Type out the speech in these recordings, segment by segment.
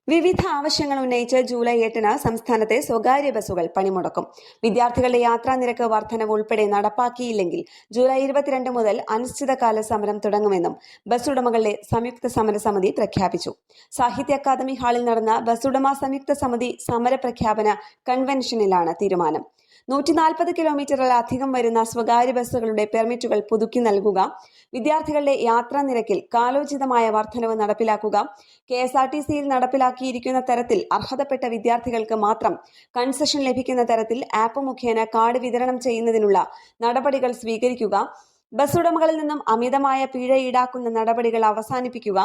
വിവിധ ആവശ്യങ്ങൾ ഉന്നയിച്ച് ജൂലൈ 8-ന് സംസ്ഥാനത്തെ സ്വകാര്യ ബസ്സുകൾ പണിമുടക്കും. വിദ്യാർത്ഥികളുടെ യാത്രാ നിരക്ക് വർധനവ് ഉൾപ്പെടെ നടപ്പാക്കിയില്ലെങ്കിൽ ജൂലൈ 22 മുതൽ അനിശ്ചിതകാല സമരം തുടങ്ങുമെന്നും ബസ് ഉടമകളുടെ സംയുക്ത സമരസമിതി പ്രഖ്യാപിച്ചു. സാഹിത്യ അക്കാദമി ഹാളിൽ നടന്ന ബസ് ഉടമ സംയുക്ത സമിതി സമരപ്രഖ്യാപന കൺവെൻഷനിലാണ് തീരുമാനം. 140 കിലോമീറ്ററിലധികം വരുന്ന സ്വകാര്യ ബസ്സുകളുടെ പെർമിറ്റുകൾ പുതുക്കി നൽകുക, വിദ്യാർത്ഥികളുടെ യാത്രാ നിരക്കിൽ കാലോചിതമായ വർധനവ് നടപ്പിലാക്കുക, KSRTCയിൽ നടപ്പിലാക്കിയിരിക്കുന്ന തരത്തിൽ അർഹതപ്പെട്ട വിദ്യാർത്ഥികൾക്ക് മാത്രം കൺസെഷൻ ലഭിക്കുന്ന തരത്തിൽ ആപ്പ് മുഖേന കാർഡ് വിതരണം ചെയ്യുന്നതിനുള്ള നടപടികൾ സ്വീകരിക്കുക, ബസ് ഉടമകളിൽ നിന്നും അമിതമായ പിഴ ഈടാക്കുന്ന നടപടികൾ അവസാനിപ്പിക്കുക,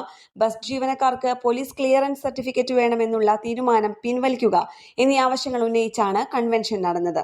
ബസ് ജീവനക്കാർക്ക് പോലീസ് ക്ലിയറൻസ് സർട്ടിഫിക്കറ്റ് വേണമെന്നുള്ള തീരുമാനം പിൻവലിക്കുക എന്നീ ആവശ്യങ്ങൾ ഉന്നയിച്ചാണ് കൺവെൻഷൻ നടന്നത്.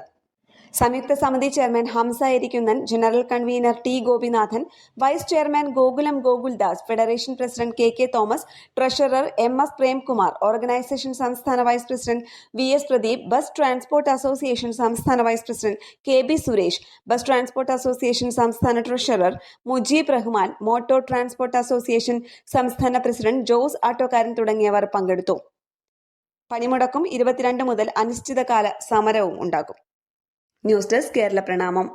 സംയുക്ത സമിതി chairman Hamsa Erikkunnan, general convener T Gopinathan, vice chairman Gokulam Gokuldas, federation president KK Thomas, treasurer MS Premkumar, organisation സംസ്ഥാന vice president VS Pradeep, bus transport association സംസ്ഥാന vice president KB Suresh, bus transport association സംസ്ഥാന treasurer Mujeeb Rahman, motor transport association സംസ്ഥാന പ്രസിഡന്റ് ജോസ് ആട്ടോക്കാരൻ തുടങ്ങിയവർ പങ്കെടുത്തു. പണിമുടക്കും 22 മുതൽ അനിശ്ചിതകാല സമരവും ഉണ്ടാകും. ന്യൂസ് ഡെസ്ക് കേരള പ്രണാമം.